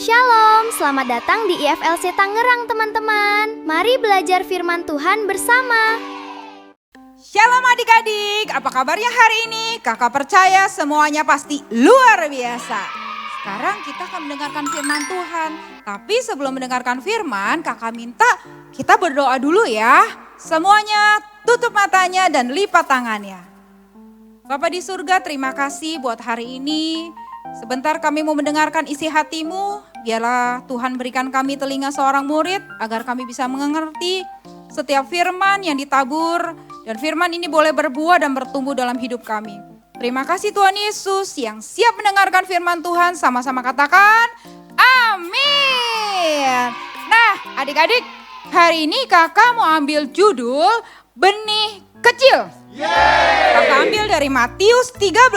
Shalom, selamat datang di IFLC Tangerang teman-teman. Mari belajar firman Tuhan bersama. Shalom adik-adik, apa kabarnya hari ini? Kakak percaya semuanya pasti luar biasa. Sekarang kita akan mendengarkan firman Tuhan. Tapi sebelum mendengarkan firman, kakak minta kita berdoa dulu ya. Semuanya tutup matanya dan lipat tangannya. Bapa di surga, terima kasih buat hari ini. Sebentar kami mau mendengarkan isi hatimu, biarlah Tuhan berikan kami telinga seorang murid agar kami bisa mengerti setiap firman yang ditabur dan firman ini boleh berbuah dan bertumbuh dalam hidup kami. Terima kasih Tuhan Yesus yang siap mendengarkan firman Tuhan, sama-sama katakan amin. Nah adik-adik, hari ini kakak mau ambil judul benih kecil. Kakak ambil dari Matius 13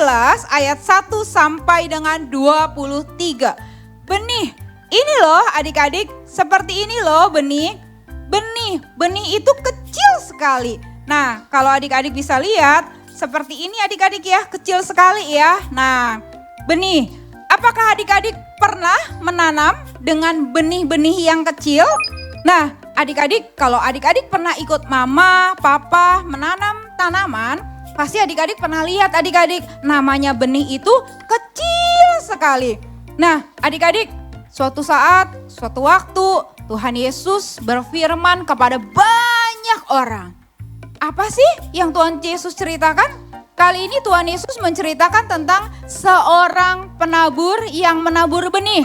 ayat 1 sampai dengan 23. Benih, ini loh adik-adik, seperti ini loh benih. Benih itu kecil sekali. Nah kalau adik-adik bisa lihat, seperti ini adik-adik ya, kecil sekali ya. Nah benih, apakah adik-adik pernah menanam dengan benih-benih yang kecil? Nah adik-adik, kalau adik-adik pernah ikut mama, papa menanam tanaman, pasti adik-adik pernah lihat adik-adik, namanya benih itu kecil sekali. Nah adik-adik, suatu saat, suatu waktu Tuhan Yesus berfirman kepada banyak orang. Apa sih yang Tuhan Yesus ceritakan? Kali ini Tuhan Yesus menceritakan tentang seorang penabur yang menabur benih.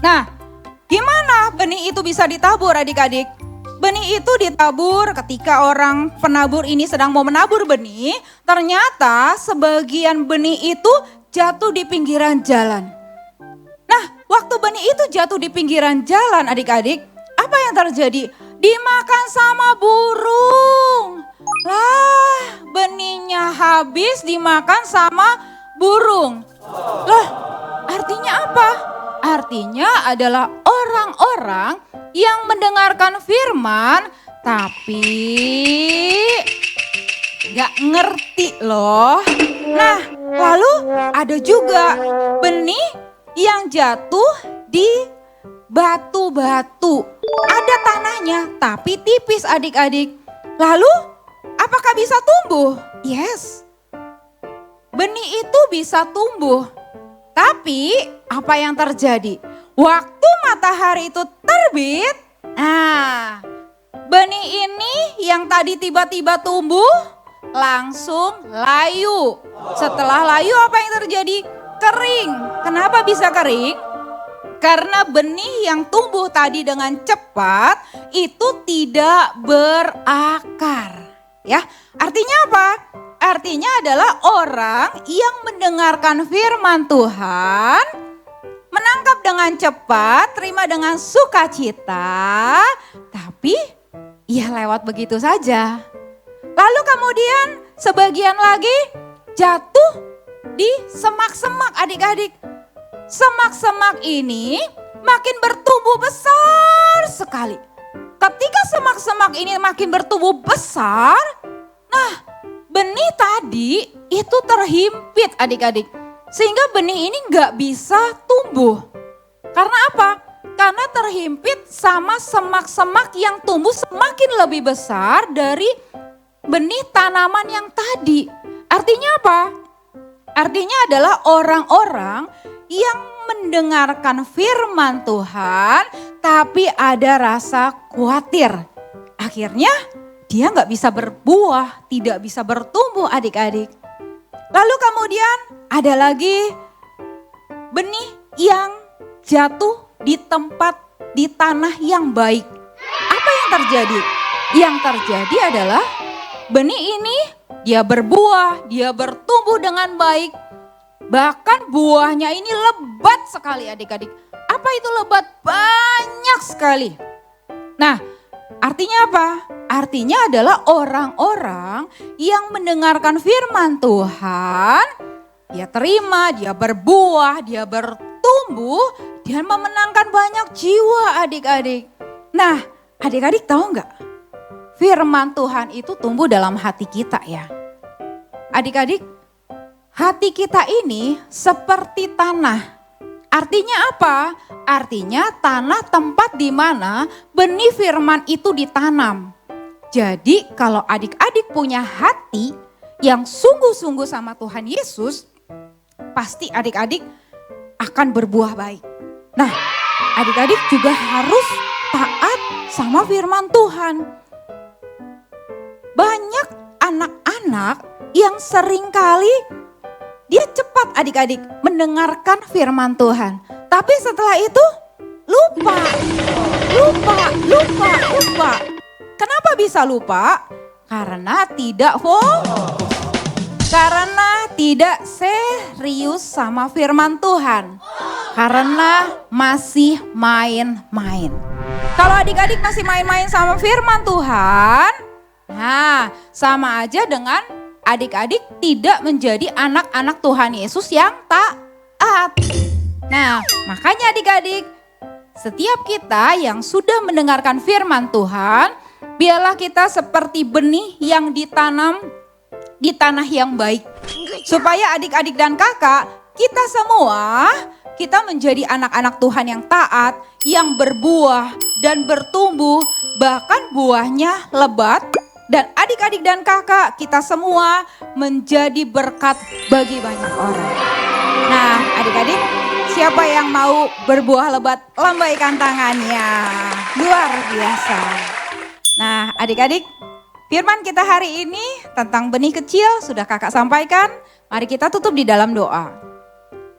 Nah, gimana benih itu bisa ditabur adik-adik? Benih itu ditabur ketika orang penabur ini sedang mau menabur benih. Ternyata sebagian benih itu jatuh di pinggiran jalan. Nah, waktu benih itu jatuh di pinggiran jalan adik-adik, apa yang terjadi? Dimakan sama burung. Lah, benihnya habis dimakan sama burung. Lah, artinya apa? Artinya adalah orang-orang yang mendengarkan firman tapi gak ngerti loh. Nah lalu ada juga benih yang jatuh di batu-batu. Ada tanahnya tapi tipis adik-adik. Lalu apakah bisa tumbuh? Yes, benih itu bisa tumbuh. Tapi apa yang terjadi? Waktu matahari itu terbit, nah benih ini yang tadi tiba-tiba tumbuh langsung layu. Setelah layu apa yang terjadi? Kering. Kenapa bisa kering? Karena benih yang tumbuh tadi dengan cepat itu tidak berakar. Ya, artinya apa? Artinya adalah orang yang mendengarkan firman Tuhan, menangkap dengan cepat, terima dengan sukacita, tapi ya lewat begitu saja. Lalu kemudian sebagian lagi jatuh di semak-semak adik-adik. Semak-semak ini makin bertumbuh besar sekali. Ketika semak-semak ini makin bertumbuh besar, nah benih tadi itu terhimpit adik-adik. Sehingga benih ini gak bisa tumbuh. Karena apa? Karena terhimpit sama semak-semak yang tumbuh semakin lebih besar dari benih tanaman yang tadi. Artinya apa? Artinya adalah orang-orang yang mendengarkan firman Tuhan tapi ada rasa khawatir. Akhirnya dia gak bisa berbuah, tidak bisa bertumbuh adik-adik. Lalu kemudian ada lagi benih yang jatuh di tempat di tanah yang baik. Apa yang terjadi? Yang terjadi adalah benih ini dia berbuah, dia bertumbuh dengan baik. Bahkan buahnya ini lebat sekali adik-adik. Apa itu lebat? Banyak sekali. Nah, artinya apa? Artinya adalah orang-orang yang mendengarkan firman Tuhan, dia terima, dia berbuah, dia bertumbuh, dia memenangkan banyak jiwa adik-adik. Nah adik-adik tahu nggak? Firman Tuhan itu tumbuh dalam hati kita ya. Adik-adik, hati kita ini seperti tanah. Artinya apa? Artinya tanah tempat di mana benih firman itu ditanam. Jadi kalau adik-adik punya hati yang sungguh-sungguh sama Tuhan Yesus, pasti adik-adik akan berbuah baik. Nah, adik-adik juga harus taat sama firman Tuhan. Banyak anak-anak yang seringkali dia cepat adik-adik mendengarkan firman Tuhan. Tapi setelah itu lupa. Kenapa bisa lupa? Karena tidak fokus. Karena tidak serius sama firman Tuhan. Karena masih main-main. Kalau adik-adik masih main-main sama firman Tuhan, nah sama aja dengan adik-adik tidak menjadi anak-anak Tuhan Yesus yang taat. Nah makanya adik-adik, setiap kita yang sudah mendengarkan firman Tuhan, biarlah kita seperti benih yang ditanam di tanah yang baik. Supaya adik-adik dan kakak, kita semua, kita menjadi anak-anak Tuhan yang taat, yang berbuah dan bertumbuh, bahkan buahnya lebat. Dan adik-adik dan kakak, kita semua menjadi berkat bagi banyak orang. Nah adik-adik, siapa yang mau berbuah lebat, lambaikan tangannya. Luar biasa. Nah adik-adik, firman kita hari ini tentang benih kecil sudah kakak sampaikan. Mari kita tutup di dalam doa.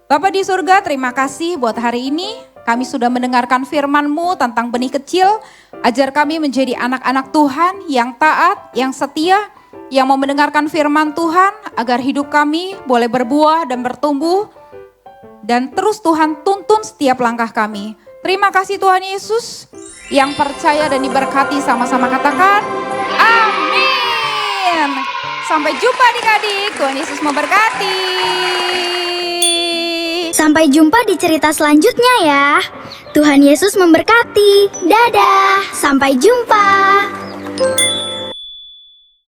Bapa di surga, terima kasih buat hari ini. Kami sudah mendengarkan firman-Mu tentang benih kecil. Ajar kami menjadi anak-anak Tuhan yang taat, yang setia, yang mau mendengarkan firman Tuhan. Agar hidup kami boleh berbuah dan bertumbuh. Dan terus Tuhan tuntun setiap langkah kami. Terima kasih Tuhan Yesus. Yang percaya dan diberkati sama-sama katakan amin. Sampai jumpa adik-adik. Tuhan Yesus memberkati. Sampai jumpa di cerita selanjutnya ya. Tuhan Yesus memberkati. Dadah, sampai jumpa.